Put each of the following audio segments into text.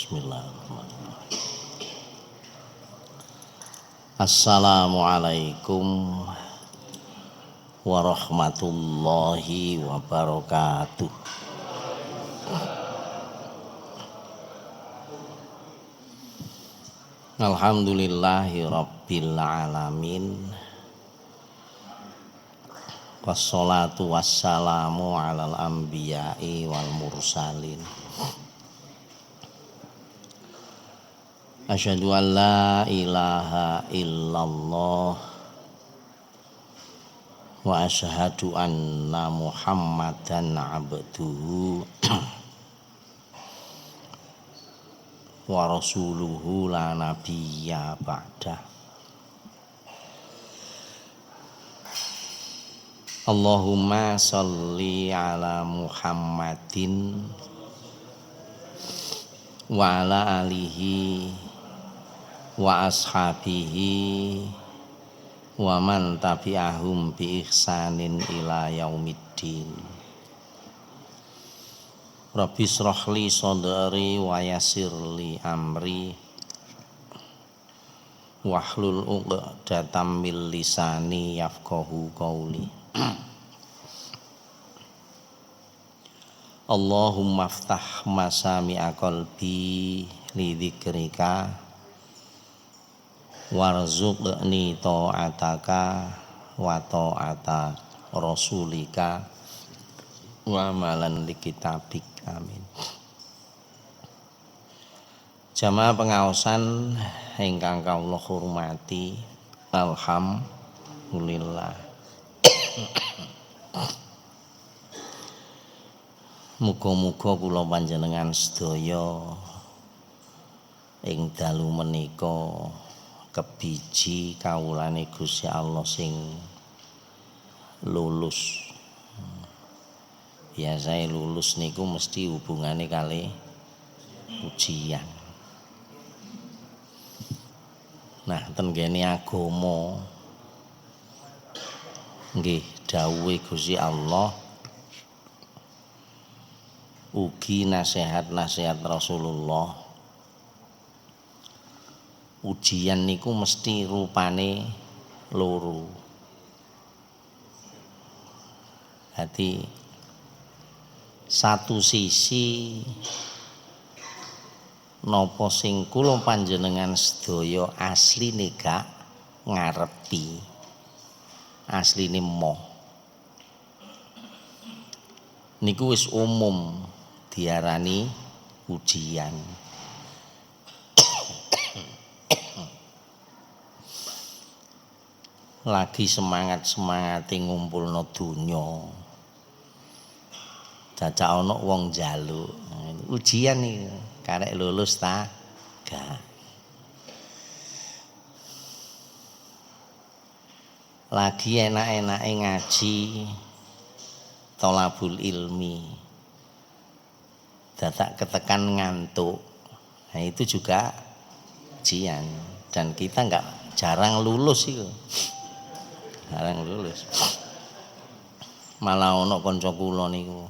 Bismillahirrahmanirrahim. Assalamualaikum warahmatullahi wabarakatuh. Alhamdulillahi rabbil alamin. Wassalatu wassalamu alal anbiya'i wal mursalin. Asyhadu an la ilaha illallah wa asyhadu anna Muhammadan abduhu wa rasuluhu la nabiyya ba'dah. Allahumma sholli ala Muhammadin wa ala alihi wa ashabihi wa man tabi'ahum bi ihsanin ila yaumiddin. Rabbi shrah li sadri wa yassir li amri wahlul 'uqdatam min lisani yafqahu qawli. Allahumma aftah masami'a qalbi li dzikrika warzuqni ta'ataka wa ta'ata rasulika wa amalan li kitabik. Amin. Jamaah pengaosan ingkang kawula hormati, alhamdulillah. Muga-muga kula panjenengan sedaya ing dalu menika kebiji kawulane Gusti Allah sing lulus. Biasae lulus niku mesti hubungane kali ujian. Nah, ten kene agama nggih dawuhe Gusti Allah, ugi nasihat-nasihat Rasulullah, ujian niku mesti rupane loro. Dadi satu sisi napa sing kula panjenengan sedaya asline gak ngarepi, asline moh niku wis umum diarani ujian. Lagi semangat-semangate ngumpulno donya, dadak ana wong njaluk ujian iki, karek lulus ta gak. Lagi enak-enake ngaji, tholabul ilmi, dadak ketekan ngantuk. Nah, itu juga ujian, dan kita nggak jarang lulus itu, jarang lulus. Malah ono kanca kula niku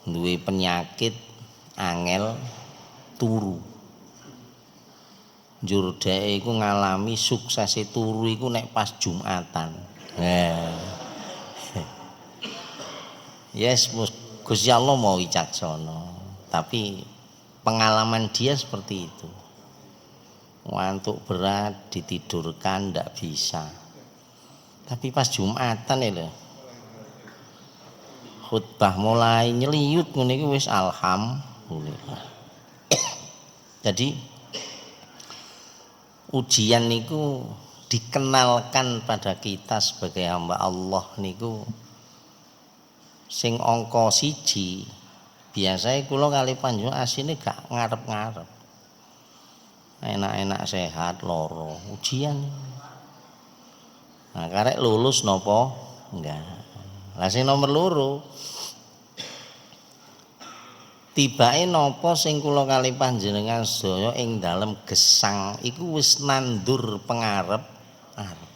duwe penyakit angel turu. Njur dhek iku ngalami suksese turu iku nek pas Jumatan. Yes, Gusti Allah mau wicaksana, tapi pengalaman dia seperti itu. Ngantuk berat, ditidurkan ndak bisa. Tapi pas Jumatan ya lho, khutbah mulai nyeliut ngene iki wis alhamdulillah. Jadi ujian niku dikenalkan pada kita sebagai hamba Allah niku sing angka 1. Biasanya kula kali panjenengan asine gak ngarep-ngarep. Enak-enak sehat loro ujian. Nah, karek lulus napa enggak. Lah sing nomor loro, tibake napa sing kula kali panjenengan sedaya ing dalem gesang iku wis nandur pengarep arep.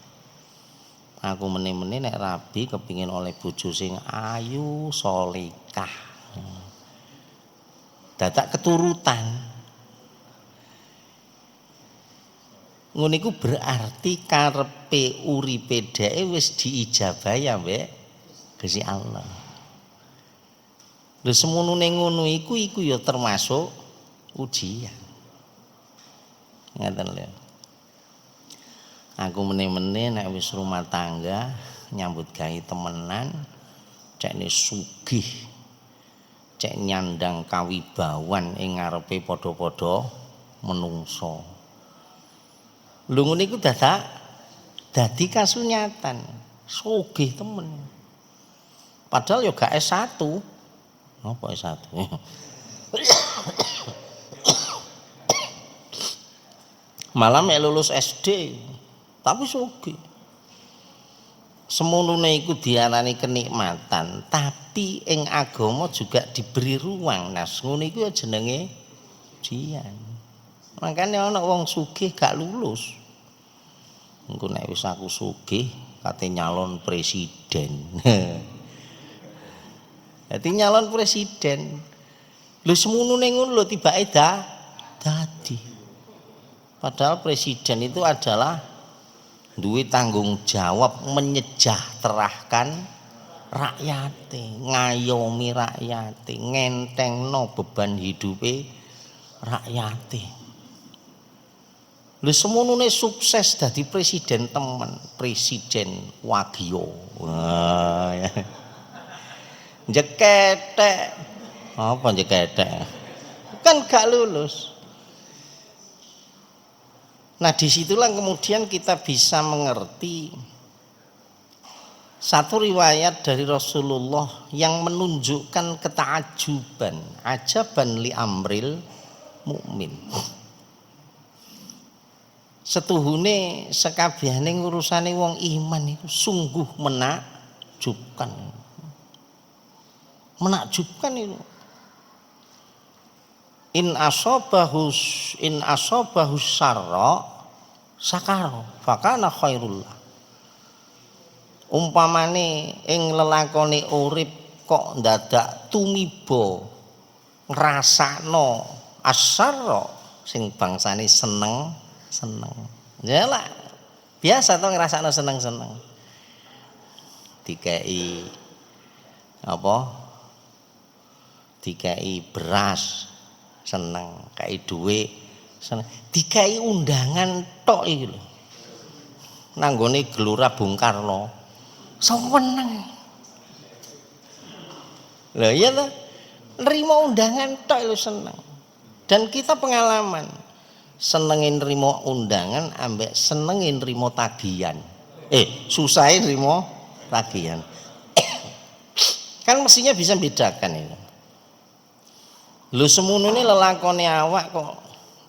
Aku meneh-meneh nek rabi kepingin oleh bojo sing ayu, sholihah. Dadak keturutan. Ngono iku berarti karepe uripe dheke wis diijabahi ambek Gusti Allah. Lho semunune ngono iku ya termasuk ujian. Ngaten lho. Aku meneh-meneh nek wis rumah tangga nyambut gawe temenan cekne sugih cek nyandang kawibawan ing ngarepe padha-padha menungso. Lho ngene iku dadi kasunyatan, sugih temen. Padahal ya gak S1. Napa S1? Malah mek lulus SD, tapi sugih. Semunune iku diarani kenikmatan, tapi ing agama juga diberi ruang. Nah, ngono iku ya jenenge ujian. Makane ana wong sugih gak lulus. Engko nek wis aku sugih kate nyalon presiden. Dadi nyalon presiden. Lho semunune ngono lho tibake dadi. Padahal presiden itu adalah duwe tanggung jawab menyejahterakan rakyate, ngayomi rakyate, ngentengno beban hidupe rakyate. Lho semunune sukses dadi presiden temen, presiden wagya. Wah. Ya. Jeketek. Apa jeketek? Kan gak lulus. Nah disitulah kemudian kita bisa mengerti satu riwayat dari Rasulullah yang menunjukkan ketajuban, ajaban li amril mukmin. Setuhune sekabehane urusane wong iman itu sungguh menakjubkan. Menakjubkan itu. In asobahus sarra sakaro fakana khairullah. Umpamane ing lelakone urip kok ndadak tumiba ngrasakno asarra sing bangsane seneng. Ya lah, biasa to ngrasakno seneng. Dikei apa? Dikei beras seneng, kei duit seneng, dikei undangan tok iki lho. Nanggone Gelora Bung Karno. Seneng. Lha iya ta? Nrimo undangan tok lho seneng. Dan kita pengalaman senengin nrimo undangan ambek senengin nrimo tagihan. Susahin nrimo tagihan. Kan mestinya bisa bedakan ini. Lho semunune lelakone awak kok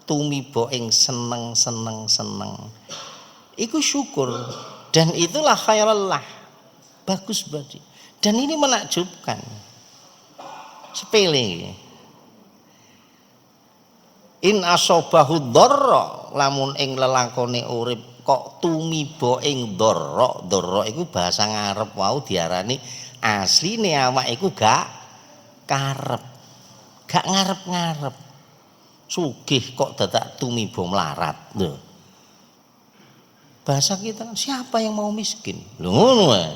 tumiba ing seneng. Iku syukur dan itulah khairullah. Bagus berarti. Dan ini menakjubkan. Sepele. In asobahu dharra lamun ing lelakone urip kok tumiba ing dharra iku bahasa ngarep wau diarani asline awak iku gak karep. Gak ngarep-ngarep. Sugih kok dadak tumiba melarat. Lho. Bahasa kita kan siapa yang mau miskin? Lho ngono wae.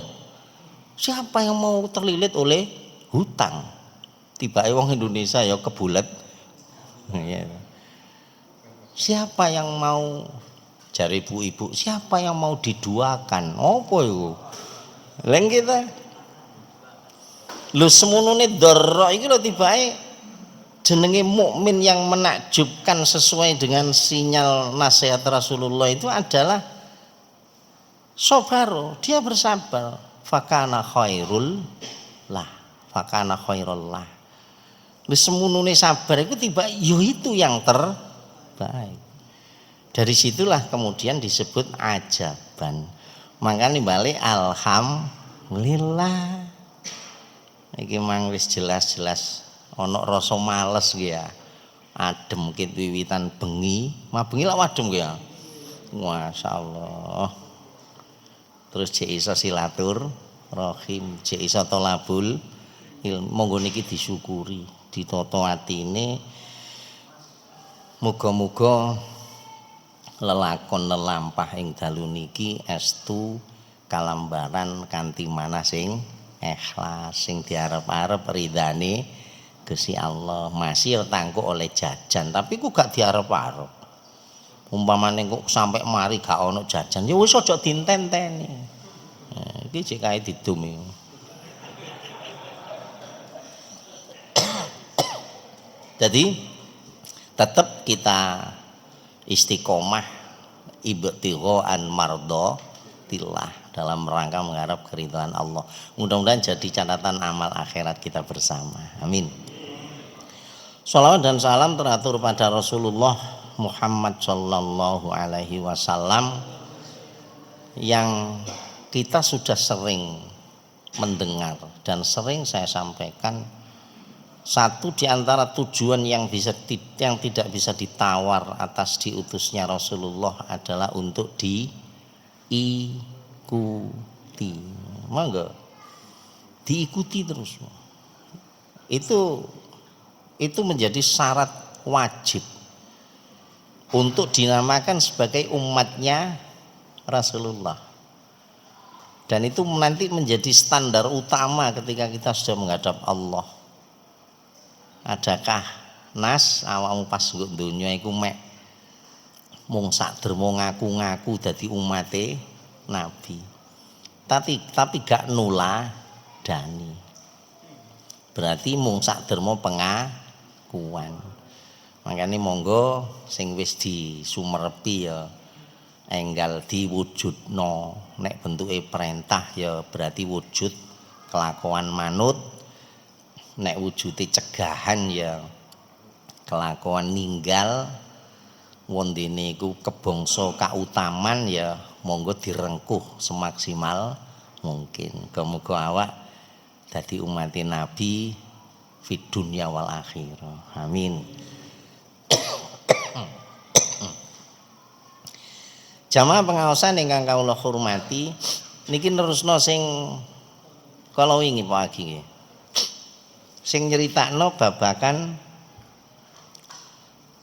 Siapa yang mau terlilit oleh hutang? Tibake wong Indonesia ya kebulet. Siapa yang mau jari ibu-ibu, siapa yang mau diduakan? Apa iku? Leng kita. Lho semunune dharra iki lho tibake jenenge mukmin yang menakjubkan sesuai dengan sinyal nasihat Rasulullah itu adalah sobaro, dia bersabar. Fakana khairul lah, fakana khairul lah. Wis semunune sabar itu tiba yo itu yang terbaik. Dari situlah kemudian disebut ajaban. Makanya balik alhamdulillah. Iki mang wis jelas-jelas ana rasa males ya. Adem kit wiwitan bengi, bengi lak wadem ya. Masyaallah. Terus jek iso silatur rahim, jek iso tolabul ilmu. Monggo niki disyukuri, ditata atine. Muga-muga lelakon lelampah ing dalu niki estu kalambaran kanthi manah sing ikhlas sing diarep-arep ridane Gusti Allah. Masih tangkuk oleh jajan tapi ku gak diarep-arep. Umpamane kok sampai mari gak ono jajan ya wis aja dintenteni. Iki cek kae didum iki. Jadi tetap kita istiqomah ibtighaan mardatillah dalam rangka mengharap keridhaan Allah. Mudah-mudahan jadi catatan amal akhirat kita bersama. Amin. Shalawat dan salam teratur pada Rasulullah Muhammad Sallallahu Alaihi Wasallam yang kita sudah sering mendengar dan sering saya sampaikan. Satu di antara tujuan yang tidak bisa ditawar atas diutusnya Rasulullah adalah untuk diikuti. Mangga diikuti terus. Itu menjadi syarat wajib untuk dinamakan sebagai umatnya Rasulullah. Dan itu nanti menjadi standar utama ketika kita sudah menghadap Allah. Adakah nas awakmu pas nggo donya iku mek mung sak dermo ngaku-ngaku dadi umate Nabi. Tapi gak nuladani. Berarti mung sak dermo pengakuan. Makanya monggo sing wis disumerepi ya enggal diwujudno. Nek bentuke perintah ya berarti wujud kelakuan manut. Nek wujude cegahan ya kelakuan ninggal wondene iku kebangsa kautaman ya monggo direngkuh semaksimal mungkin. Muga awak dadi umat Nabi fid dunya wal akhirah. Amin. Jamaah pengaosan ingkang kawula hormati, niki nerusno sing kala wingi pagi nggih. Sing nyeritakno babakan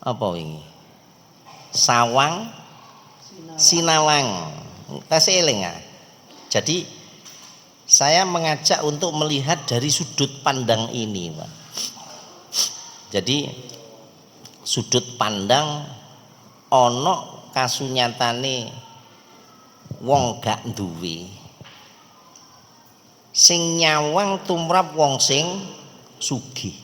apa wingi? Sawang Sinawang. Tasih eling ya. Jadi saya mengajak untuk melihat dari sudut pandang ini, Pak. Jadi sudut pandang ono kasunyatane wong gak duwe. Sing nyawang tumrap wong sing sugih.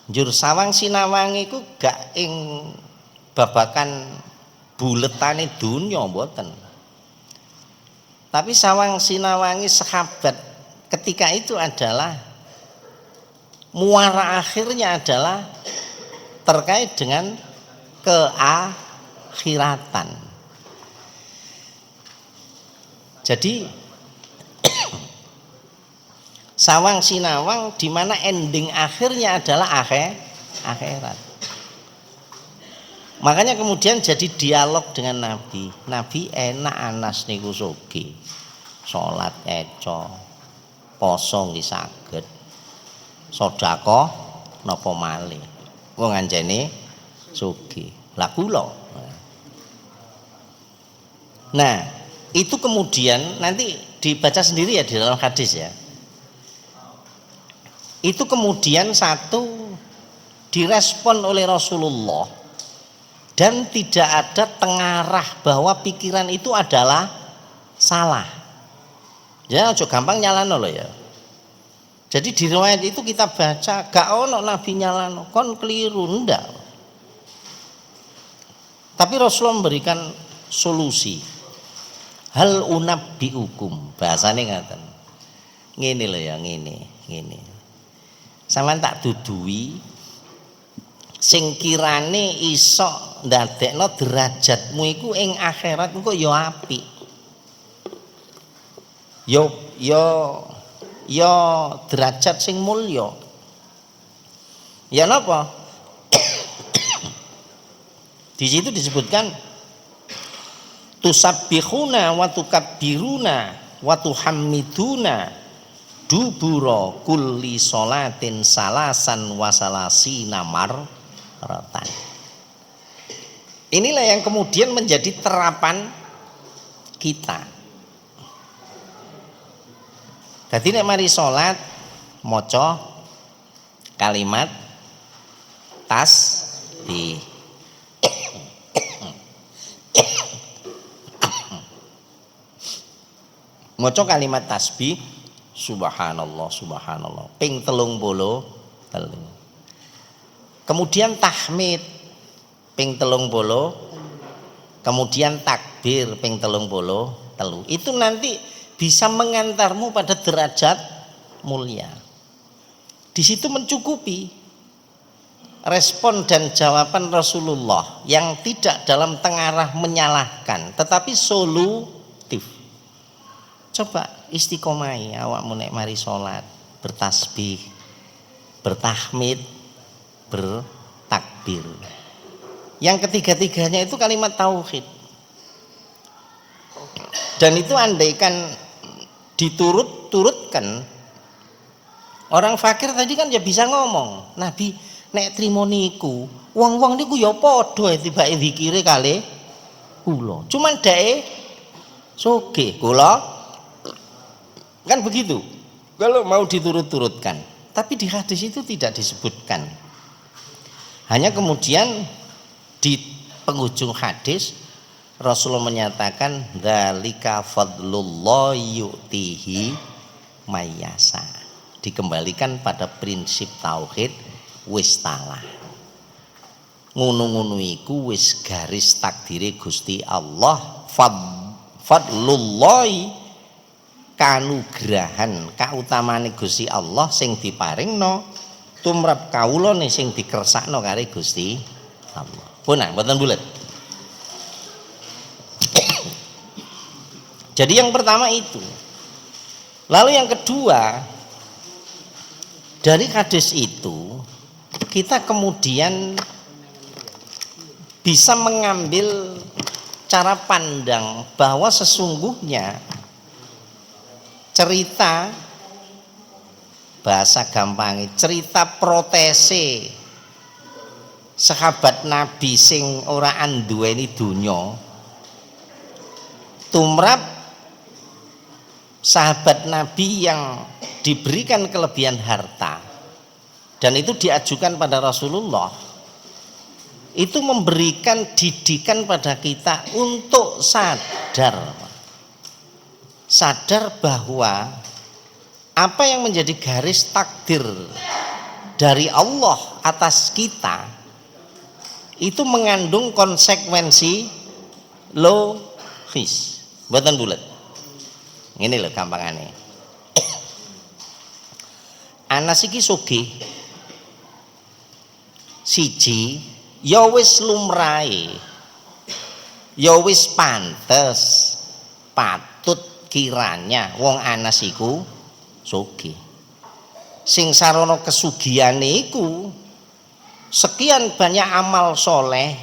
Njur sawang sinawang iku gak ing babakan buletane dunya mboten. Tapi sawang sinawangi sahabat ketika itu adalah muara akhirnya adalah terkait dengan keakhiratan. Jadi sawang sinawang di mana ending akhirnya adalah akhirat. Makanya kemudian jadi dialog dengan Nabi. Nabi enak anas niku sugih. Salat eco, poso nggih saged. Sedekah napa malih. Wong anjene sugih. Lah kula. Nah, itu kemudian nanti dibaca sendiri ya di dalam hadis ya. Itu kemudian satu direspon oleh Rasulullah dan tidak ada tengarah bahwa pikiran itu adalah salah. Ya ojo gampang nyalano loh ya. Jadi di riwayat itu kita baca gak ono Nabi nyalano, kon keliru ndak. Tapi Rasulullah memberikan solusi. Hal unabbiukum, bahasane ngaten. Ngene lho ya, ngene. Sampeyan tak duduhi sing kirane iso ndadekno derajatmu iku ing akhirat engko ya apik. Ya derajat sing mulya. Ya napa? Di situ disebutkan tusabbihuna wa tukabbiruna wa tuhammiduna dubura kulli sholatin salasan wa salasina marratan. Inilah yang kemudian menjadi terapan kita. Jadi nek mari salat maca kalimat tasbih. Maca kalimat tasbih subhanallah subhanallah ping 33. Kemudian tahmid ping 30, kemudian takbir ping 33. Itu nanti bisa mengantarmu pada derajat mulia. Di situ mencukupi respon dan jawaban Rasulullah yang tidak dalam tengarah menyalahkan tetapi solutif. Coba istiqomai awakmu nek mari salat, bertasbih, bertahmid, bertakbir. Yang ketiga-tiganya itu kalimat tauhid. Dan itu andaikan diturut-turutkan, orang fakir tadi kan ya bisa ngomong, Nabi nek trimo niku wong-wong niku ya padha tibake zikire kalih kula. Cuman dae sugih kula kan begitu. Kalau mau diturut-turutkan, tapi di hadis itu tidak disebutkan. Hanya kemudian di penghujung hadis Rasulullah menyatakan dzalika fadlullah yu'tihi mayyasa. Dikembalikan pada prinsip tauhid wis talah. Ngono-ngono iku wis garis takdire Gusti Allah. Fadlullahi kanugrahan kautamane Gusti Allah sing diparingno tumrap kawula sing dikersakno kare Gusti Allah. Punah mboten bulet. Jadi yang pertama itu. Lalu yang kedua, dari hadis itu kita kemudian bisa mengambil cara pandang bahwa sesungguhnya cerita bahasa gampang cerita protese sahabat Nabi sing ora anduweni donya tumrap sahabat Nabi yang diberikan kelebihan harta dan itu diajukan pada Rasulullah, itu memberikan didikan pada kita untuk sadar bahwa apa yang menjadi garis takdir dari Allah atas kita itu mengandung konsekuensi logis. Mboten bulet. Ini loh gampangane. Anas iki sugih. Siji, ya wis lumrahe. Ya wis pantes. Patut kiranya wong Anas iku sugih. Sing sarana kesugihane iku sekian banyak amal soleh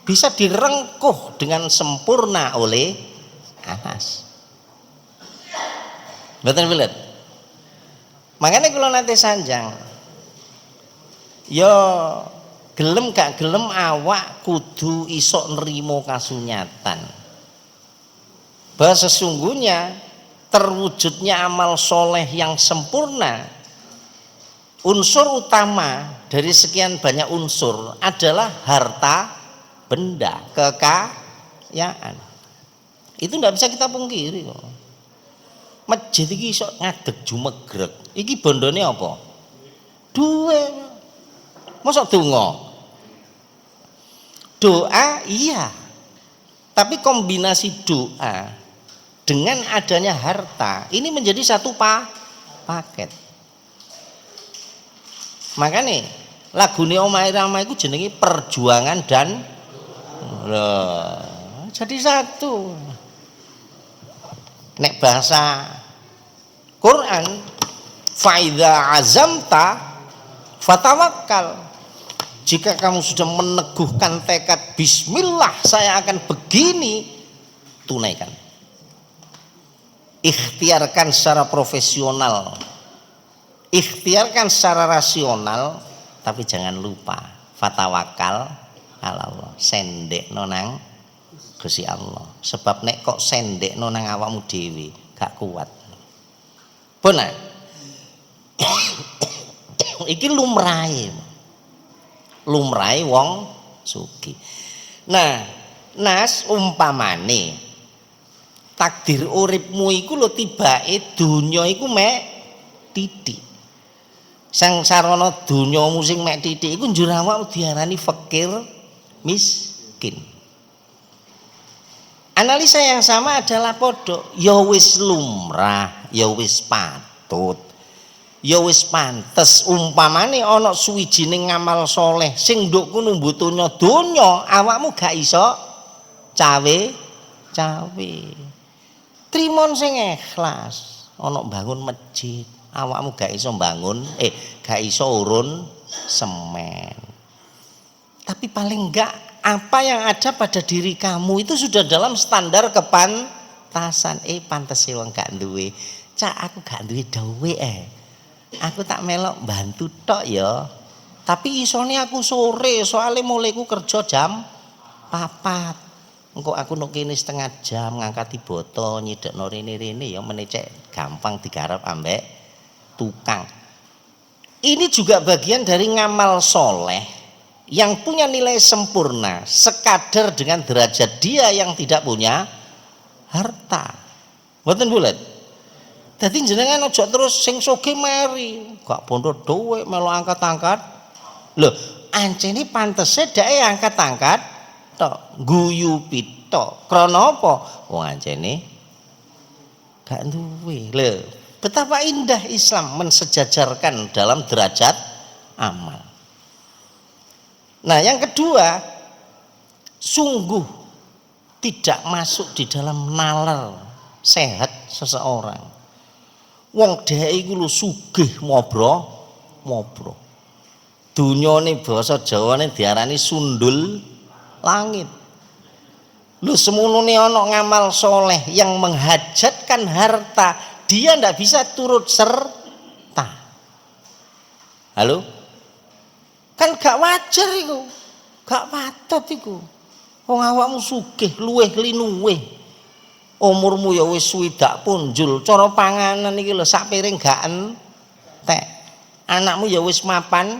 bisa direngkuh dengan sempurna oleh Anas. Betul betul. Makanya kalau nanti sanjang, yo gelem gak gelem awak kudu isok nerimo kasunyatan. Bahwa sesungguhnya terwujudnya amal soleh yang sempurna, unsur utama dari sekian banyak unsur adalah harta benda, kekayaan. Itu tidak bisa kita pungkiri kok. Masjid iki iso ngadeg jumegreg. Iki bondone apa? Duwe. Mosok donga. Doa iya. Tapi kombinasi doa dengan adanya harta ini menjadi satu paket. Makanya lagune omahe Rama iku jenenge perjuangan dan jadi satu. Nek bahasa Quran faidza azamta fatawakkal. Jika kamu sudah meneguhkan tekad bismillah saya akan begini, tunaikan. Ikhtiarkan secara profesional. Ikhtiarkan secara rasional, tapi jangan lupa fatawakal Allah, sendekno nang Gusti Allah. Sebab nek kok sendekno nang awakmu dhewe gak kuat. Benar. Iki lumrahe wong sugih. Nah, Nas umpamane takdir uripmu iku lho tibake donya iku mek titik. Sang sarana donyamu sing mek titik iku njur awakmu diarani fakir miskin. Analisa yang sama adalah podo, ya wis lumrah, ya wis patut, ya wis pantes umpamane ana suwijining ngamal soleh sing nduk kono mbutunya donya awakmu gak iso cawe. Trimon sing ikhlas, ana bangun masjid, awakmu gak iso gak iso urun semen. Tapi paling enggak apa yang ada pada diri kamu itu sudah dalam standar kepantasan. Pantes wong gak duwe. Cak aku gak duwe dawe aku tak melok bantu tok ya. Tapi isone aku sore soalnya mulaiku kerja jam 4. Engko aku nok kene setengah jam ngangkati botol nyidekno rene-rene ya menecek gampang digarap ambek tukang. Ini juga bagian dari ngamal soleh yang punya nilai sempurna sekadar dengan derajat dia yang tidak punya harta. Mboten bulet. Dadi jenengan aja terus sing sugih mari, gak bondo dhuwit melu angkat-angkat. Lho, ancene pantese dhek angkat-angkat tok, guyupi tok. Krana apa? Wong ancene gak duwe. Lho, betapa indah Islam mensejajarkan dalam derajat amal. Nah, yang kedua, sungguh tidak masuk di dalam nalar sehat seseorang. Wong dhek iku lho sugih mobro. Dunyane basa Jawane diarani sundul langit. Lho semunune ana ngamal soleh yang menghajatkan harta, dia ndak bisa turut serta. Halo? Kan gak wajar iku, gak patut iku. Wong awakmu sugih luweh linuweh, umurmu ya wis swidak punjul, cara panganan iki lho sak piring gak entek, anakmu ya wis mapan,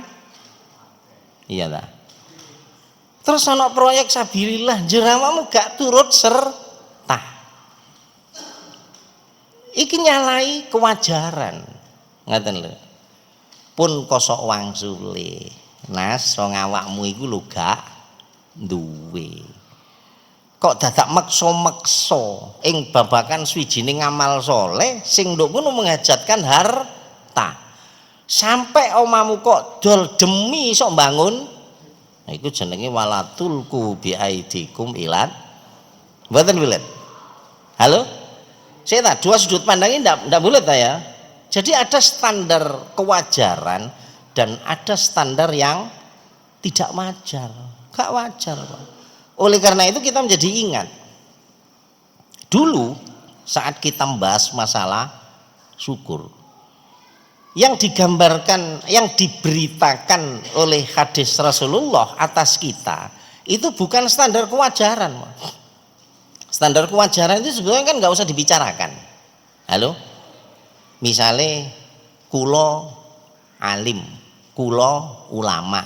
iya ta. Terus ana proyek sabilillah, awakmu gak turut serta. Iki nyalai kewajaran, ngaten lho. Pun kosok wangsule. Nas wong awakmu iku lho gak duwe. Kok dadak meksa-meksa ing babakan swijining amal soleh sing nduk kono menghajatkan harta. Sampai omamu kok dol demi iso bangun. Nah, iku jenenge walatulku bi aidikum ilat. Mboten bulet. Halo? Saya tak dua sudut pandangnya ndak bulet ta ya. Jadi ada standar kewajaran dan ada standar yang tidak wajar, gak wajar Pak. Oleh karena itu kita menjadi ingat dulu saat kita membahas masalah syukur, yang digambarkan, yang diberitakan oleh hadis Rasulullah atas kita itu bukan standar kewajaran Pak. Standar kewajaran itu sebenarnya kan nggak usah dibicarakan. Halo, misalnya kulo alim, kulo ulama,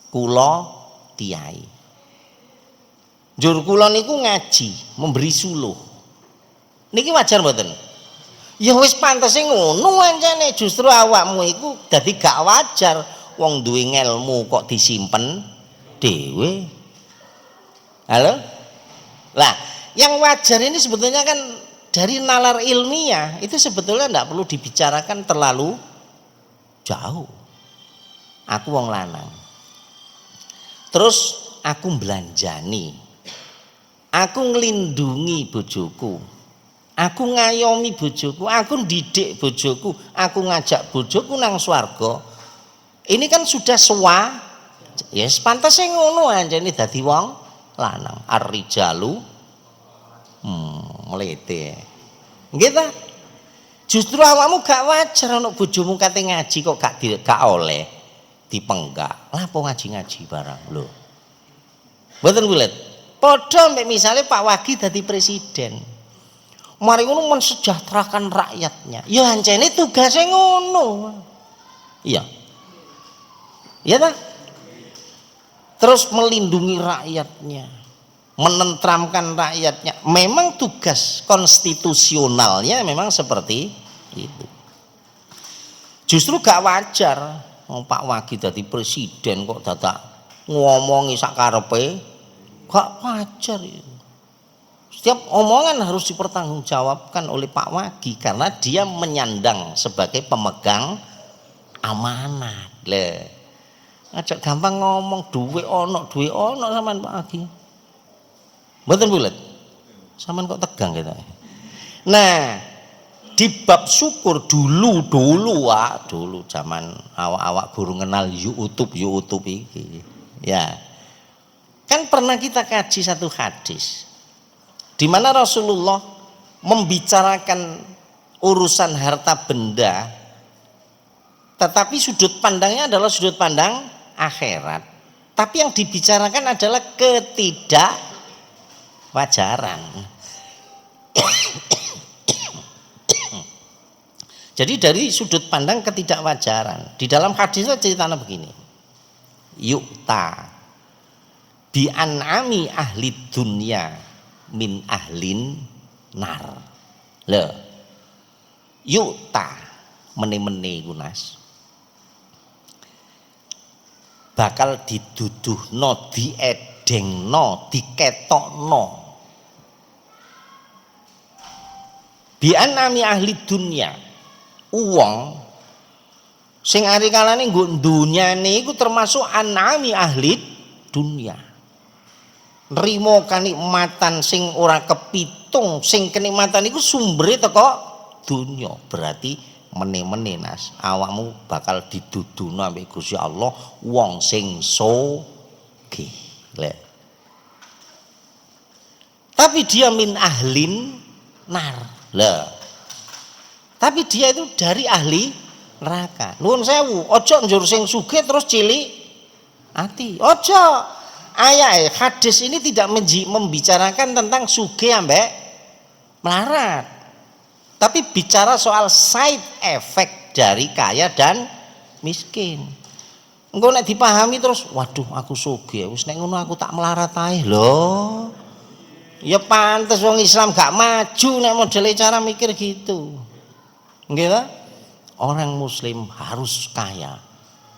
kulo kiai. Jur kulo niku ngaji, memberi suluh. Niki wajar mboten? Ya wis pantese ngono ancane, justru awakmu iku dadi gak wajar wong duwe ngelmu kok disimpen dhewe. Halo? Lah, yang wajar ini sebetulnya kan dari nalar ilmiah itu sebetulnya tidak perlu dibicarakan terlalu jauh. Aku wong lanang, terus aku belanjani, aku ngelindungi bojoku, aku ngayomi bojoku, aku didik bojoku, aku ngajak bojoku nang swarga. Ini kan sudah ya yes, pantasnya ngono aja ini dadi wong lanang. Ar-rijalu melete gitu. Justru awakmu gak wajar ana bojomu kate ngaji kok gak oleh dipenggak. Lah apa ngaji-ngaji barang lho. Mboten bulet. Padha mek misale Pak Wagi dadi presiden. Mari ngono mensejahterakan rakyatnya. Ya ancene tugasnya ngono. Iya. Iya ta? Terus melindungi rakyatnya, menentramkan rakyatnya. Memang tugas konstitusionalnya memang seperti itu. Justru gak wajar Pak Wagi dadi presiden kok dadak ngomongi sak karepe, gak wajar itu. Setiap omongan harus dipertanggungjawabkan oleh Pak Wagi karena dia menyandang sebagai pemegang amanat. Aja gampang ngomong duwe ono sampean Pak Wagi. Mboten bulet. Sampean kok tegang gitu. Nah, di bab syukur dulu zaman awak-awak guru kenal YouTube iki. Ya. Kan pernah kita kaji satu hadis di mana Rasulullah membicarakan urusan harta benda, tetapi sudut pandangnya adalah sudut pandang akhirat. Tapi yang dibicarakan adalah ketidakwajaran. Jadi dari sudut pandang ketidakwajaran, di dalam hadis itu ceritanya begini. Yukta bi an'ami ahli dunya min ahlin nar. Lho. Yukta mene-mene iku Nas. Bakal diduduhno, diedengno, diketokno. Bi an'ami ahli dunya. Uwong sing ari kalane nggo dunyane iku termasuk an'ami ahli dunya. Nrimo kanikmatan sing ora kepitung, sing kenikmatan iku sumbere teko dunya. Berarti mene-mene Nas, awakmu bakal diduduno ambek Gusti Allah wong sing sugih. Tapi dia min ahlin nar. Lah. Tapi dia itu dari ahli neraka. Nuwun sewu, ojo njur sing sugih terus cilik ati. Ojo. Ayat hadis ini tidak membicarakan tentang sugih ambek melarat, tapi bicara soal side effect dari kaya dan miskin. Engko nek dipahami terus, waduh aku sugih, wis nek ngono aku tak melarat ae lho. Ya pantes wong Islam gak maju nek modele cara mikir gitu. Nggih ta? Orang muslim harus kaya.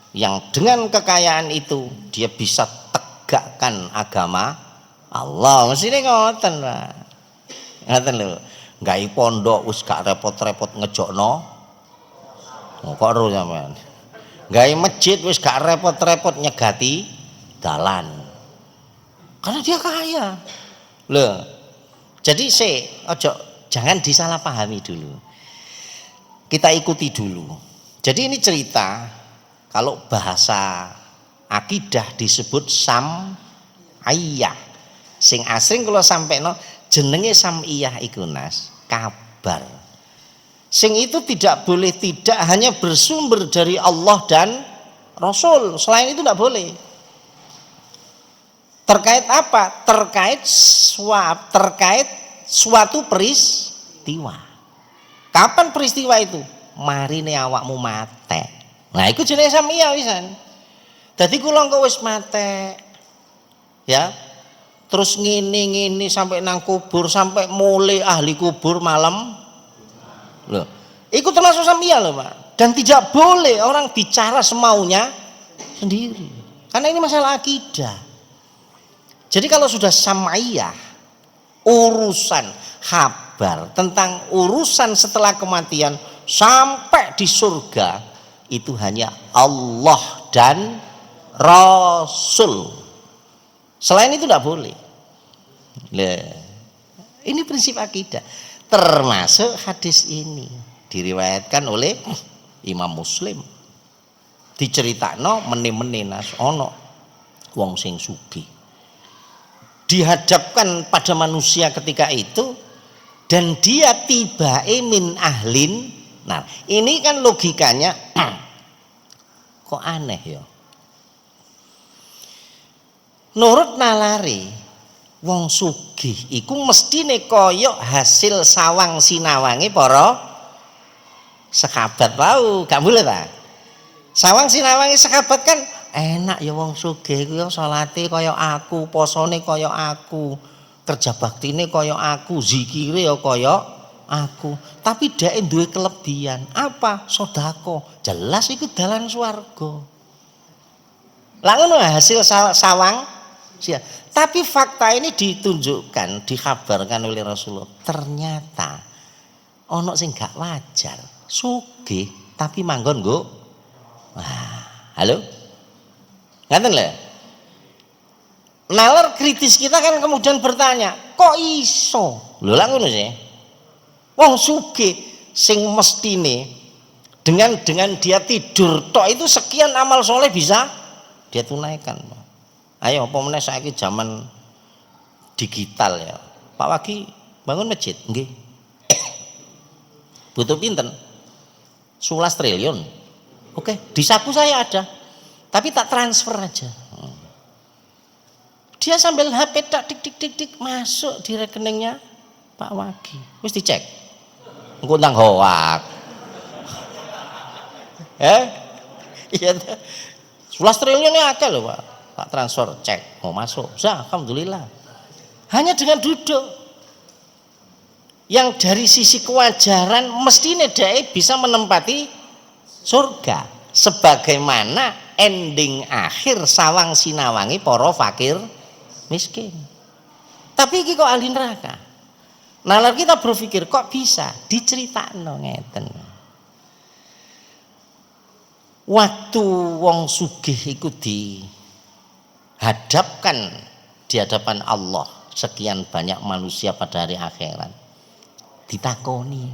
Yang dengan kekayaan itu dia bisa tegakkan agama Allah. Mestine ngoten, Pak. Ngoten lho. Nggawe pondok wis gak repot-repot ngejokno. Kok ero sampean. Nggawe masjid wis gak repot-repot nyegati dalan. Karena dia kaya. Loh. Jadi jangan disalahpahami dulu. Kita ikuti dulu. Jadi ini cerita kalau bahasa akidah disebut sam'iyah. Sing asring kalau sampeno jenenge sam'iyah iku Nas, kabar. Sing itu tidak boleh tidak hanya bersumber dari Allah dan Rasul. Selain itu tidak boleh. Terkait apa? Terkait suatu peristiwa. Kapan peristiwa itu? Marine awakmu mate. Nah, iku jenenge sam'iyah wisan. Dadi kula engko wis mate. Ya. Terus ngene sampai nang kubur, sampai mulai ahli kubur malam. Loh, itu termasuk sam'iyah loh, Pak. Dan tidak boleh orang bicara semaunya sendiri. Karena ini masalah akidah. Jadi kalau sudah sam'iyah, urusan kabar tentang urusan setelah kematian sampai di surga itu hanya Allah dan Rasul. Selain itu tidak boleh. Ini prinsip akidah. Termasuk hadis ini diriwayatkan oleh Imam Muslim. Diceritakno mene-mene Nas ono wong sing sugih. Dihadapkan pada manusia ketika itu dan dia tibae min ahlin. Nah, ini kan logikanya. Kok aneh ya? Nurut nalare wong sugih iku mestine kaya hasil sawang sinawange para sekabat wau, gak boleh ta? Sawang sinawange sekabat kan enak ya wong sugih kuwi salate kaya aku, posone kaya aku, kerja baktine kaya aku, zikire ya kaya aku. Tapi dhek duwe kelebihan. Apa? Sedekah. Jelas iku dalan swarga. Lah ngono hasil sawang. Tapi fakta ini ditunjukkan, dikabarkan oleh Rasulullah. Ternyata ono sing gak wajar. Sugih tapi manggon nggo. Wah, halo? Ngaten lho. Nalar kritis kita kan kemudian bertanya, kok iso? Lho lah ngono sih. Wong sugih sing mestine dengan dia tidur tok itu sekian amal soleh bisa dia tunaikan. Ayo apa meneh saiki zaman digital ya. Pak Wagi bangun masjid nggih. Butuh pinten? 11 triliun. Oke, di saku saya ada. Tapi tak transfer aja. Dia sambil HP tak dik masuk di rekeningnya Pak Wagi. Wis dicek. Engko nang hoak. Iya. 11 triliun ini akeh lho, Pak. Tak transfer, cek, mau masuk. Bisa, alhamdulillah. Hanya dengan duduk. Yang dari sisi kewajaran mestine dhek bisa menempati surga sebagaimana ending akhir sawang sinawangi para fakir miskin. Tapi iki kok ahli neraka. Nalar kita berpikir kok bisa diceritakno ngeten. Waktu wong sugih iku dihadapkan di hadapan Allah sekian banyak manusia pada hari akhirat, ditakoni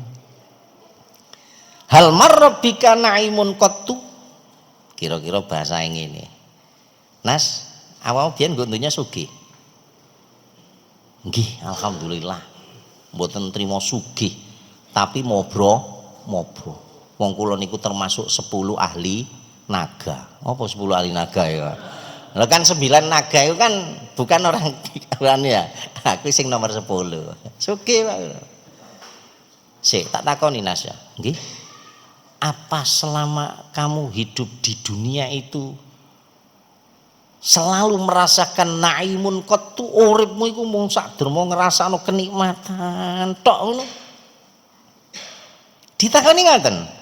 hal marrabbika naimun qattu, kira-kira bahasa yang ini, Nas awal biyen nggo dunya sugih nggih alhamdulillah mboten trimo sugih tapi mobro wong kula niku termasuk 10 ahli naga. Apa 10 ahli naga ya? Lah kan 9 naga itu kan bukan orang ya. Aku sing nomor 10. Sugih Pak. Sik tak takoni Nas ya. Nggih. Apa selama kamu hidup di dunia itu selalu merasakan naimun qattu, uripmu iku mung sak dermo ngrasakno kenikmatan tok ngono? Ditakoni ngaten.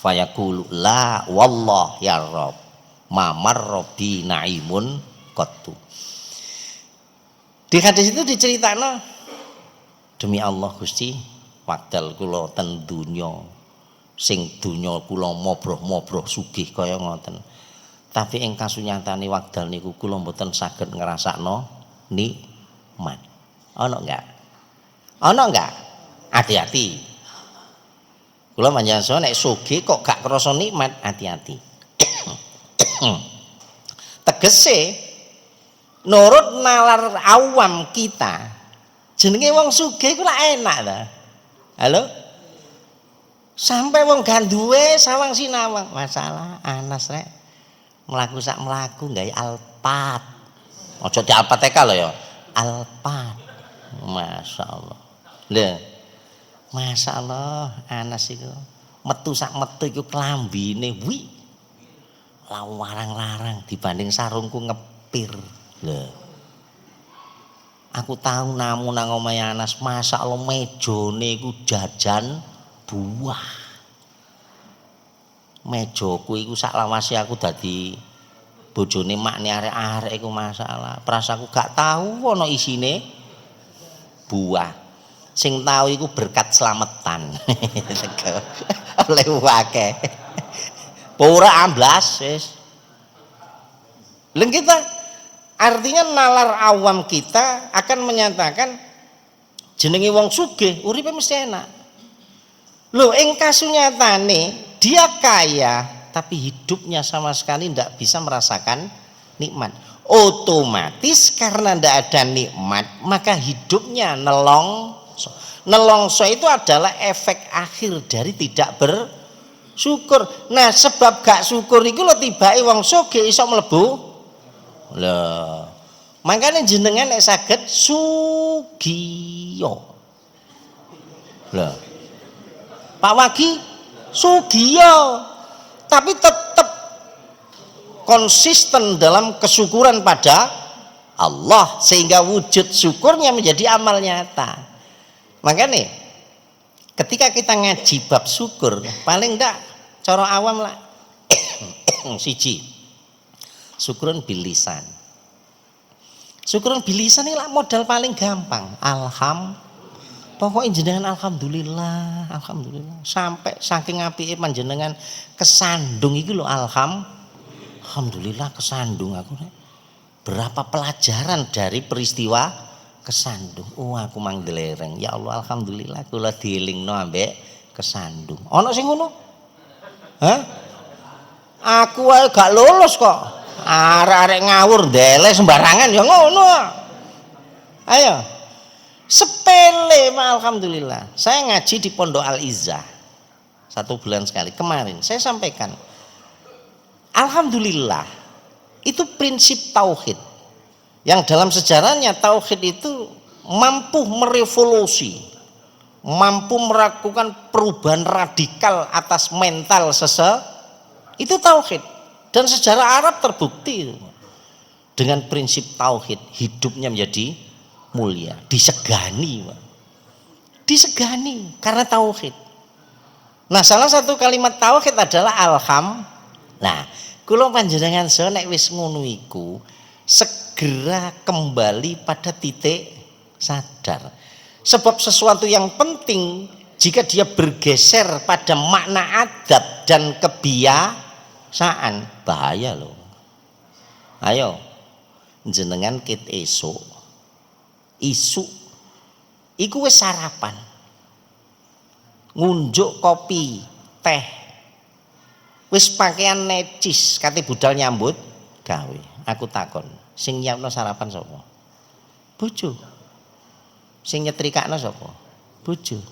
Fayaqulu la wallah ya Rabb mamar robbi naimun qattu. Di hadis itu diceritakan, demi Allah Gusti wekdal kula ten donya sing donya kula mobroh sugih kaya ngoten, tapi ing kasunyatane wekdal niku kula mboten saged ngrasakno nikmat. Ana enggak? Hati-hati. Kula manjang nek sugih kok gak krasa nikmat, hati-hati. Tegese nurut nalar awam kita jenenge wong sugih iku lak enak ta. Halo? Sampai wong ganduwe sawang sinawang masalah Anas rek mlaku sak mlaku gawe Alphard. Aja di Alphard TK lho ya. Alphard. Masyaallah. Lho. Masyaallah Anas iku metu sak metu iku klambine wi larang-larang dibanding sarungku ngepir. Lho. Aku tahu namu nang omahe Anas, masyaallah mejane iku jajan buah. Mejoku iku sak lawase aku dadi bojone makne arek-arek iku masalah. Prasaku gak tahu ana isine buah. Sing tahu iku berkat selamatan. Oleh akeh. Ora amblas wis. Leng kita artinya nalar awam kita akan menyatakan jenenge wong sugih uripe mesti enak. Lho ing kasunyatane dia kaya tapi hidupnya sama sekali tidak bisa merasakan nikmat. Otomatis karena tidak ada nikmat maka hidupnya nelongso itu adalah efek akhir dari tidak bersyukur. Nah sebab gak syukur itu lo tiba wong sugih iso mlebu. Lho Makanya jenengan nek saged sugiyo. Lah. Pak Wagi sugiyo. Tapi tetap konsisten dalam kesyukuran pada Allah sehingga wujud syukurnya menjadi amal nyata. Makanya ketika kita ngaji bab syukur paling enggak cara awam lah siji syukurun bilisan. Syukurun bilisan ini lah modal paling gampang. Pokoknya jenengan alhamdulillah, alhamdulillah. Sampai saking apike panjenengan kesandung iki lho alhamdulillah kesandung aku. Berapa pelajaran dari peristiwa kesandung. Oh aku mang delereng. Ya Allah alhamdulillah kula dielingno ambek kesandung. Ana sing ngono? Hah? Aku wae gak lulus kok. Arek-arek ngawur ndelek sembarangan ya ngono. Ayo. Sepele alhamdulillah. Saya ngaji di Pondok Al Izzah 1 bulan sekali. Kemarin saya sampaikan alhamdulillah itu prinsip tauhid yang dalam sejarahnya tauhid itu mampu merevolusi, mampu melakukan perubahan radikal atas mental itu tauhid. Dan sejarah Arab terbukti dengan prinsip tauhid hidupnya menjadi mulia, disegani karena tauhid. Nah salah satu kalimat tauhid adalah Nah kula panjenengan nek wis ngono iku segera kembali pada titik sadar. Sebab sesuatu yang penting jika dia bergeser pada makna adat dan kebiasaan bahaya loh. Ayo jenengan kit isu iku wis sarapan ngunjuk kopi teh wis pakaian necis kate budal nyambut gawe. Aku takon sing nyiapno sarapan sapa? Bojo. Sing nyetrikakno sapa? Bojo.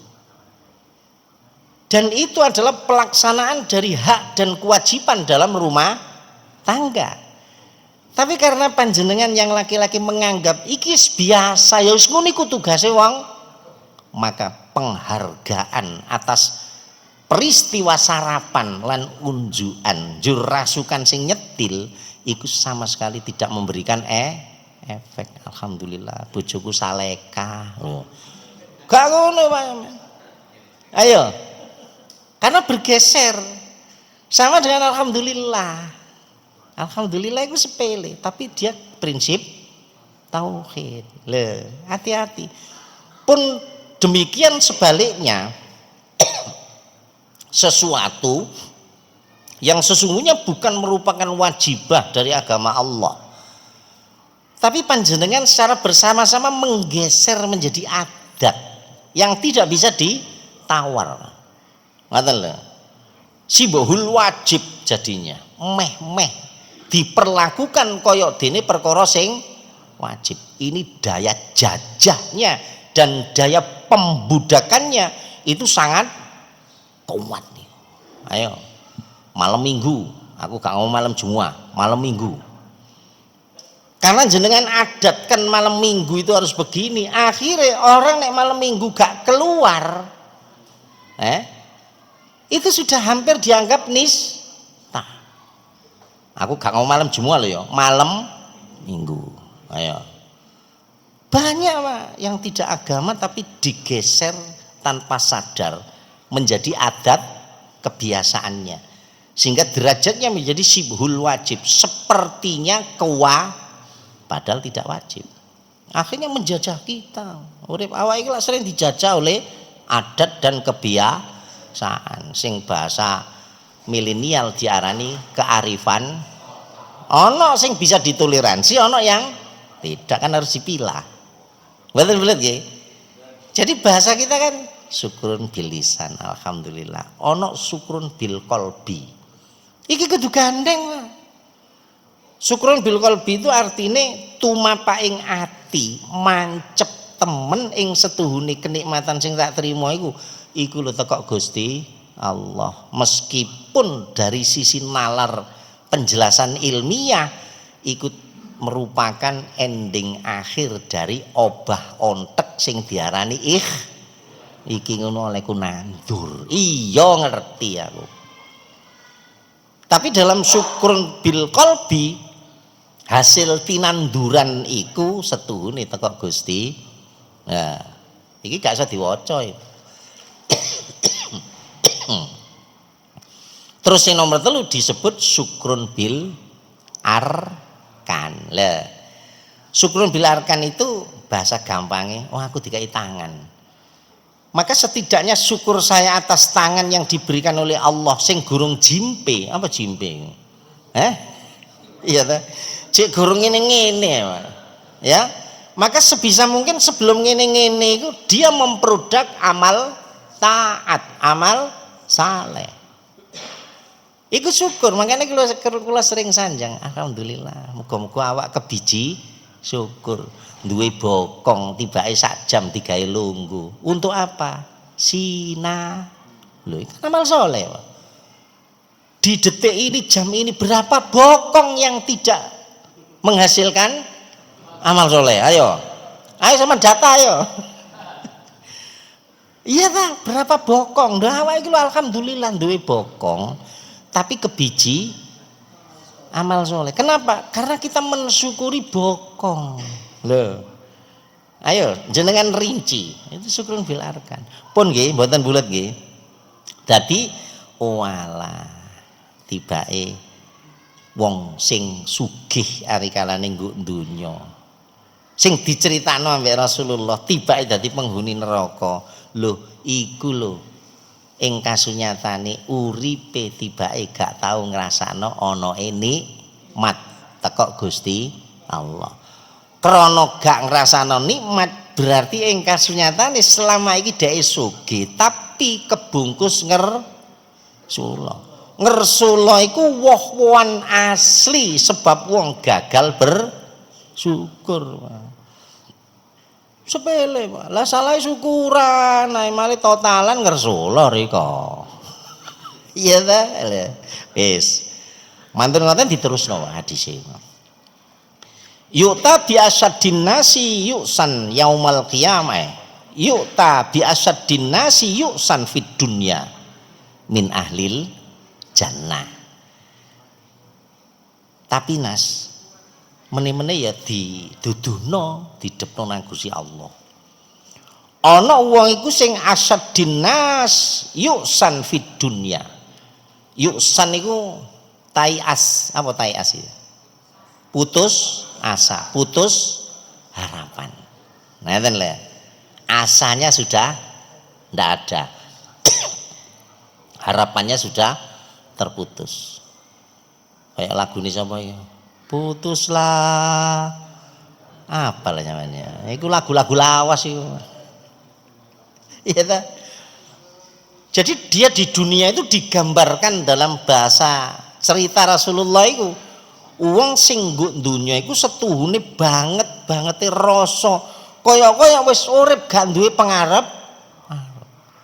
Dan itu adalah pelaksanaan dari hak dan kewajiban dalam rumah tangga. Tapi karena panjenengan yang laki-laki menganggap iki biasa ya wis ngono iku tugase wong, maka penghargaan atas peristiwa sarapan lan unjukan jur rasukan sing nyetil iku sama sekali tidak memberikan efek. Alhamdulillah bojoku saleka. Gak ngono Pak. Ayo. Karena bergeser sama dengan alhamdulillah. Alhamdulillah itu sepele, tapi dia prinsip tauhid. Le, hati-hati. Pun demikian sebaliknya, sesuatu yang sesungguhnya bukan merupakan wajibah dari agama Allah, tapi panjenengan secara bersama-sama menggeser menjadi adat yang tidak bisa ditawar. Ngaten lho. Sibohul wajib jadinya. Meh diperlakukan koyok dene perkara sing wajib. Ini daya jajahnya dan daya pembudakannya itu sangat kuat nih. Ayo malam minggu, aku gak ngomong malam Jumat, malam minggu. Karena jenengan adatkan malam minggu itu harus begini. Akhirnya orang nek malam minggu gak keluar, itu sudah hampir dianggap nista. Aku gak ngomong malam Jumat loh ya, malam minggu. Ayo. Banyak Pak yang tidak agama tapi digeser tanpa sadar menjadi adat kebiasaannya. Sehingga derajatnya menjadi sibhul wajib, sepertinya padahal tidak wajib. Akhirnya menjajah kita. Urip awak iki lak sering dijajah oleh adat dan kebiasaan. Sing bahasa milenial diarani kearifan. Ono sing bisa ditoleransi, ono yang tidak, kan harus dipilah. Betul-betul ya. Jadi bahasa kita kan syukurun bil lisan, alhamdulillah. Ono syukurun bil qalbi. Iki kudu gandeng, Pak. Syukurun bil qalbi itu artinya tumapaing ati, mancep temen ing setuhune kenikmatan sing tak terima iku lho teko Gusti Allah. Meskipun dari sisi nalar penjelasan ilmiah ikut merupakan ending akhir dari obah ontek sing diarani iki ngono olehku nandur. Iya ngerti aku. Tapi dalam syukrun bil qalbi hasil tinanduran iku setuhune teko Gusti. Nah, iki gak iso diwaca. Terus yang nomor 3 disebut syukrun bil arkan. Lah, syukrun bil arkan itu bahasa gampangnya, oh aku dikai tangan. Maka setidaknya syukur saya atas tangan yang diberikan oleh Allah sing gurung jimpe. Apa jimpe? Iya ta? Cek gurung ngene-ngene ya. Maka sebisa mungkin sebelum ngene-ngene itu dia memproduk amal taat, amal saleh. Iku syukur, makanya kula sering sanjang, alhamdulillah, muga-muga awak kebiji syukur. Duwe bokong tibake sak jam digawe lungguh. Untuk apa? Sina. Lho, itu amal soleh. Di detik ini, jam ini berapa bokong yang tidak menghasilkan amal soleh? Ayo sama data ayo. Iya ta, berapa bokong? Dah awake iki alhamdulillah duwe bokong, tapi kebiji amal soleh. Kenapa? Karena kita mensyukuri bokong. Loh. Ayo jenengan rinci. Itu syukrun bil arkan. Pun nggih, mboten bulet nggih. Dadi wala tibake wong sing sugih ari kalane nggo donya. Sing diceritakno ambek Rasulullah tibake dadi penghuni neraka. Lho, iku lho ing kasunyatane uripe tibake gak tau ngrasakno ana nikmat teko Gusti Allah. Krana gak ngrasakno nikmat berarti ing kasunyatane selama iki dhek sugih tapi kebungkus ngersula. Ngersula iku woh-wohan asli sebab wong gagal bersyukur. Sepele, Pak. Lah salah syukuran, ae male totalan ngersula rika. Iya ta? Wis. Mantun ngoten diterusno hadise. Yu'ta bi asaddin nasi yu'san yaumal qiyamah. Yu'ta bi asaddin nasi yu'san fid dunya min ahlil jannah. Tapi Nas, mene-mene ya diduduhno, didepno nang Gusti Allah. Ana wong iku sing asaddin nas yu'san fid dunya. Yu'san iku taias, apa taias itu? Putus asa, putus harapan. Nah, itu lah. Asanya sudah tidak ada. Harapannya sudah terputus. Kayak lagu ini siapa ya? Putuslah. Apa lah namanya? Itu lagu-lagu lawas itu. Iya tak? Jadi dia di dunia itu digambarkan dalam bahasa cerita Rasulullah itu. Uang sing nggo dunya iku setuhune banget rasa kaya wis urip gak duwe pengarep.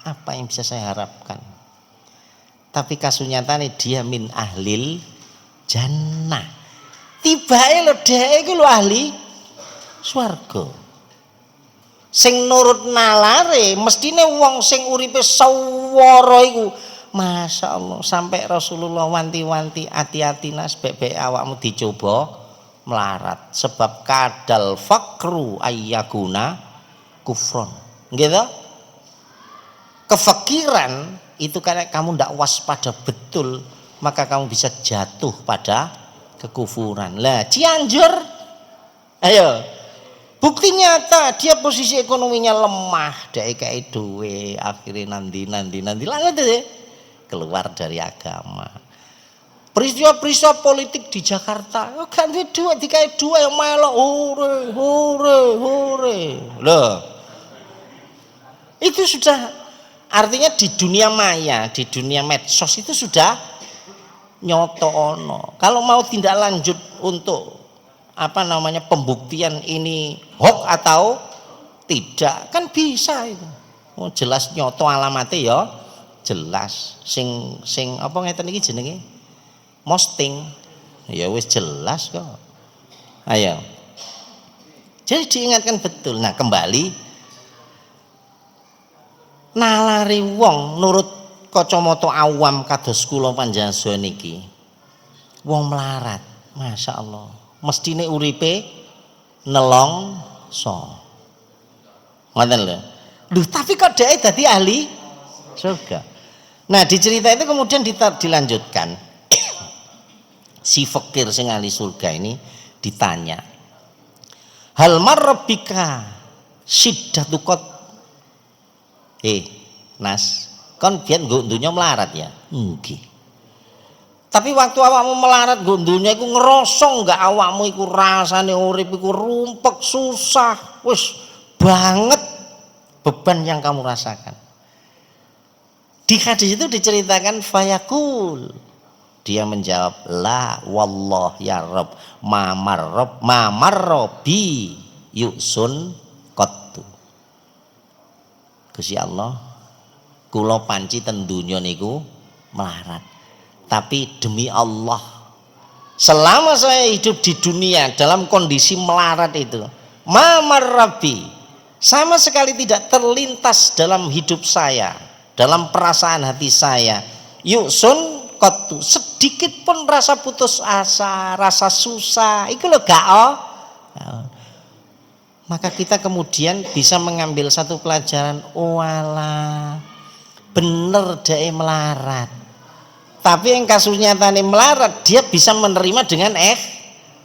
Apa yang bisa saya harapkan? Tapi kasunyatane dia min ahlil jannah. Tibae lho dhek iku lho ahli swarga. Sing nurut nalare mestine wong sing uripe sawara iku Masya Allah, sampai Rasulullah wanti-wanti hati-hati Nas, bebek awakmu dicoba melarat sebab kadal fakru ayyakuna kufron gitu. Kefakiran itu karena kamu tidak waspada betul maka kamu bisa jatuh pada kekufuran. Lah Cianjur ayo bukti nyata dia posisi ekonominya lemah, dia kayak duwe akhirnya nanti lanjut deh keluar dari agama. Peristiwa-peristiwa politik di Jakarta, oh kan duit dikai dua yang melok hore. Loh. Itu sudah artinya di dunia maya, di dunia medsos itu sudah nyoto ono. Kalau mau tindak lanjut untuk apa namanya pembuktian ini hoax atau tidak kan bisa itu. Oh, jelas nyoto alamatnya ya. Jelas sing apa ngeten iki jenenge posting ya wis jelas kok Ayo. Jadi diingatkan betul. Nah, kembali nalari wong nurut kacamata awam kados kula panjenengan niki. Wong melarat, Masya Allah. Mestine uripe nelongso. Ngoten lho. Duh, tapi kok dhek dadi ahli surga. Nah, di cerita itu kemudian dilanjutkan. Si fakir sing ahli surga ini ditanya, hal marrabbika syiddatu qat. Nas, kon biyen nggo dunya melarat ya? Nggih. Tapi waktu awakmu melarat nggo dunya iku ngerasa enggak awakmu iku rasane urip iku rumpek susah, wis banget beban yang kamu rasakan. Di hadis itu diceritakan fayakul, dia menjawab la wallah ya Rabb mamarrobi yusun qattu. Gusti Allah, kula panci ten donya niku melarat. Tapi demi Allah, selama saya hidup di dunia dalam kondisi melarat itu, mamarrobi sama sekali tidak terlintas dalam hidup saya, dalam perasaan hati saya, yusun qattu, sedikit pun rasa putus asa, rasa susah, itu loh gak Maka kita kemudian bisa mengambil satu pelajaran, walah bener dia melarat, tapi yang kasusnya tadi melarat dia bisa menerima dengan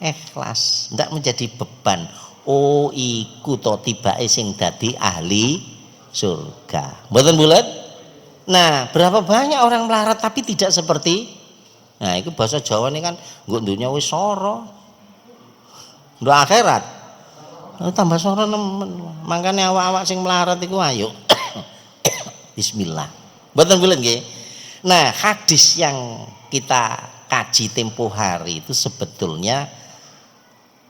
ikhlas, tidak menjadi beban. Oh iku to tibake sing dadi ahli surga. Mboten bulet? Nah, berapa banyak orang melarat tapi tidak seperti, nah itu bahasa Jawa ini kan nggo dunya wis soro, nduk akhirat tambah soro nemen. Makanya awak-awak sing melarat iku ayo bismillah. Mboten bulet nggih. Nah, hadis yang kita kaji tempo hari itu sebetulnya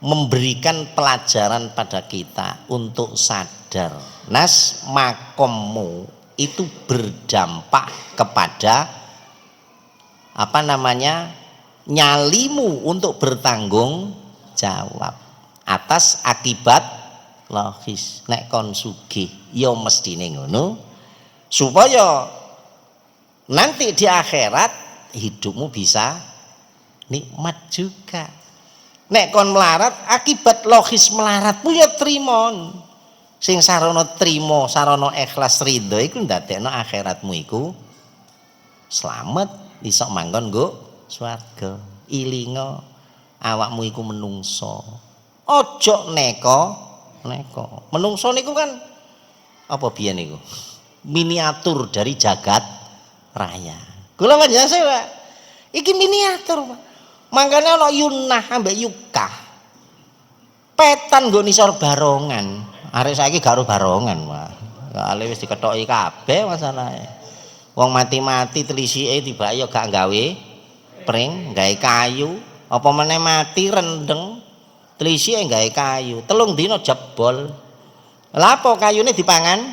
memberikan pelajaran pada kita untuk sadar, Nas, makommu itu berdampak kepada nyalimu untuk bertanggung jawab atas akibat logis. Nek kon sugih ya mestine ngono, supaya nanti di akhirat hidupmu bisa nikmat juga. Nek kon melarat, akibat logis melaratmu ya trimon. Sing sarana trimo, sarana ikhlas ridho iku ndadekno akhiratmu iku slamet, iso manggon nggo swarga. Ilinga awakmu iku menungso. Ojo neko. Menungso niku kan apa biyen niku? Miniatur dari jagat raya. Kula panjenengan Pak. Iki miniatur, Pak. Mangkane ana Yunah ambek Yukah. Petan nggo nisor barongan. Arek saiki gak ro barongan, Pak. Kale wis dikethoki kabeh masalahe. Wong mati-mati telisike tibake ya gak gawe pring, gawe kayu. Apa meneh mati rendeng, telisike gawe kayu. 3 dina jebol. Lha apa kayune dipangan?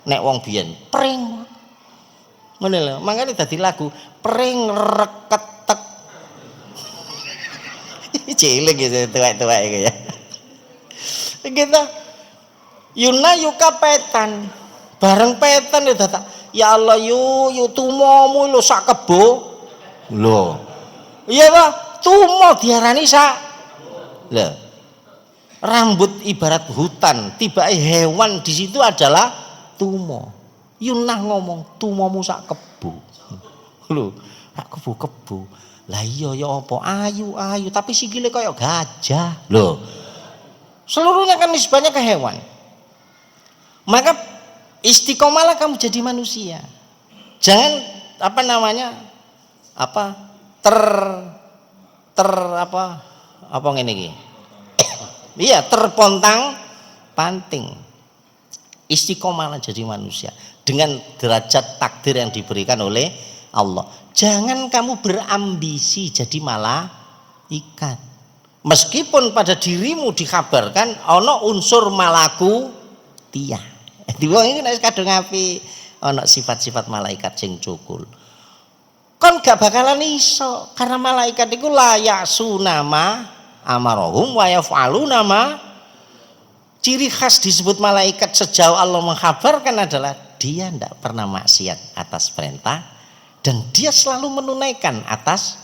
Nek wong biyen pring. Ngono lho, mangkane dadi lagu pring reketek. Cilik gitu tuwek-tuwek iki ya. Kita Yuna yuka petan. Bareng petan ya dadak. Ya Allah yu tumomu lho sak kebo. Lho. Iya Pak, tumo diarani sak. Lho. Rambut ibarat hutan, tibake hewan di situ adalah tumo. Yunah ngomong, tumomu sak kebo. Lho, sak kebo-kebo. Lah iya ya apa? Ayu, tapi sikile kaya gajah. Lho. Seluruhnya kan nisbahnya ke hewan. Maka istiqomalah kamu jadi manusia. Jangan ngene iki. Iya, terpontang panting. Istiqomalah jadi manusia dengan derajat takdir yang diberikan oleh Allah. Jangan kamu berambisi jadi malaikat. Meskipun pada dirimu dikabarkan ana unsur malaku tiyah. Di wong iki nek kadung apik ana sifat-sifat malaikat sing cukul. Kon gak bakalan iso karena malaikat iku layak sunama amarahum wa yaf'aluna ma. Ciri khas disebut malaikat sejauh Allah mengkhabarkan adalah dia tidak pernah maksiat atas perintah dan dia selalu menunaikan atas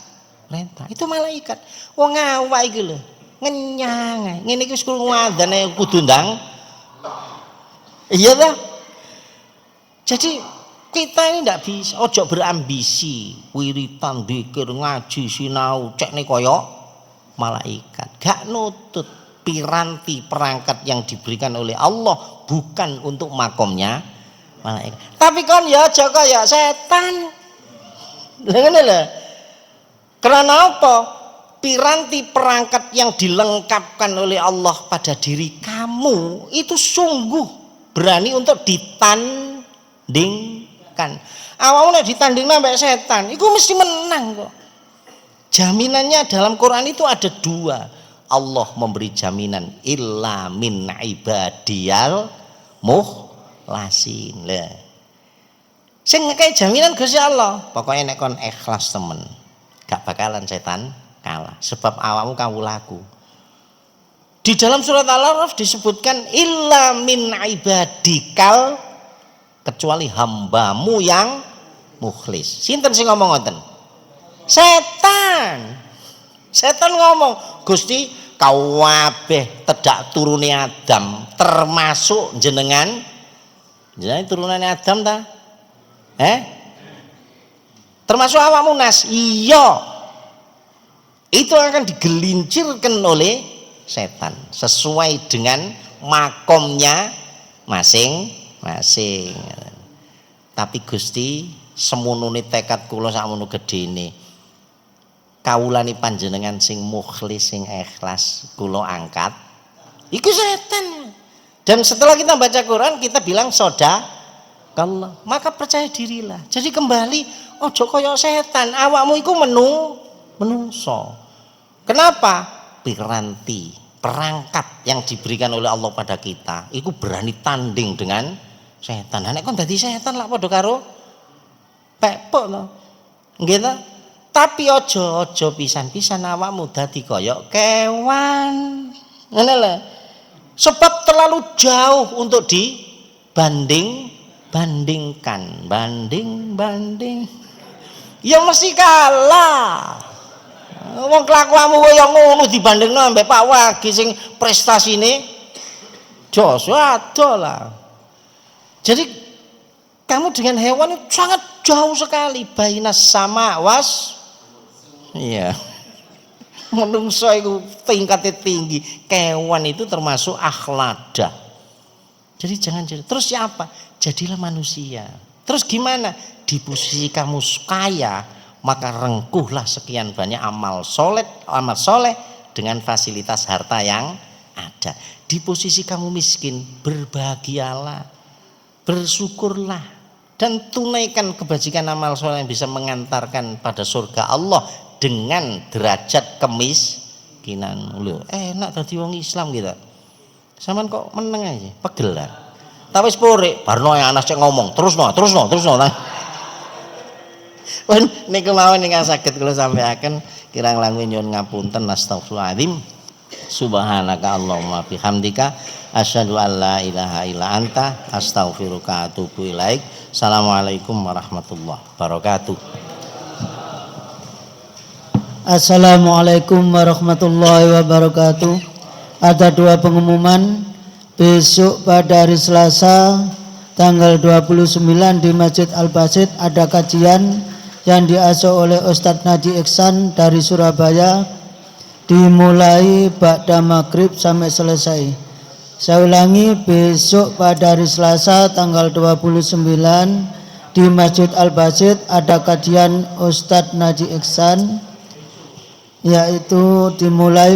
perintah. Itu malaikat. Wong awak iki lho, ngenyang. Ngene iki wis krungu adzane kudu ndang. Iya ta? Jadi kita ini tidak bisa, ojo berambisi, wiritan, dzikir, ngaji, sinau, cek nih koyok malaikat. Gak nutut. Piranti perangkat yang diberikan oleh Allah bukan untuk makomnya malaikat. Tapi kan ya jaga ya setan. Lha karena apa? Piranti perangkat yang dilengkapkan oleh Allah pada diri kamu itu sungguh berani untuk ditandingkan. Awalnya ditanding sampai setan, itu mesti menang kok. Jaminannya dalam Quran itu ada dua. Allah memberi jaminan illa min ibadiyal mukhlasin. Lah. Sing ngekei jaminan Gusti Allah, pokoknya nek kon ikhlas temen, gak bakalan setan kalah sebab awakmu kawulaku. Di dalam surat Al-A'raf disebutkan illa min ibadikal, kecuali hambamu yang mukhlis. Sinten sing ngomong ngoten? Setan. Setan ngomong, Gusti kabeh tedak turune Adam termasuk jenengan turunane Adam ta? Termasuk awakmu Nas. Iya. Itu akan digelincirkan oleh setan sesuai dengan makomnya masing-masing. Tapi Gusti semunune tekad kula sakmono gedene. Kawulani panjenengan sing mukhlis sing ikhlas kula angkat iku setan. Dan setelah kita baca Quran kita bilang sodaqallah, maka percaya dirilah. Jadi kembali ojo kaya setan, awakmu iku menungso. Kenapa? Piranti perangkat yang diberikan oleh Allah pada kita iku berani tanding dengan setan. Nek kon dadi setan lak padha karo pepok to. Nggih ta? Tapi ojo pisan-pisan awakmu dadi koyok kewan. Ngene lho. Sebab terlalu jauh untuk dibandingkan. Banding. Ya mesti kalah. Wong kelakuanmu koyo ngono dibandingno ambek Pak Wagi sing prestasine jos ado lah. Jadi kamu dengan hewan itu sangat jauh sekali. Bainas sama was. Iya. Menungso itu tingkatnya tinggi. Kewan itu termasuk akhlada. Jadi jangan jadi. Terus siapa? Jadilah manusia. Terus gimana? Di posisi kamu kaya, maka rengkuhlah sekian banyak amal soleh dengan fasilitas harta yang ada. Di posisi kamu miskin, berbahagialah, bersyukurlah, dan tunaikan kebajikan amal soleh yang bisa mengantarkan pada surga Allah dengan derajat kemiskinan. Lho, enak tadi wong Islam gitu. Saman kok meneng aja, pegel lah. Tapi sepore, barno yang anak cek ngomong, terus no. Pun niku mawon ingkang saged kula sampaikan, kirang langkung nyuwun ngapunten, astagfirullahaladzim. Subhanaka Allahumma bihamdika asyhadu an la ilaha illa anta astaghfiruka wa atubu ilaik. Assalamualaikum warahmatullahi wabarakatuh. Assalamualaikum warahmatullahi wabarakatuh. Ada dua pengumuman. Besok pada hari Selasa tanggal 29 di Masjid Al-Basit ada kajian yang diasuh oleh Ustadz Naji Iksan dari Surabaya, dimulai ba'da maghrib sampai selesai. Saya ulangi, besok pada hari Selasa tanggal 29 di Masjid Al-Basit ada kajian Ustadz Naji Iksan, yaitu dimulai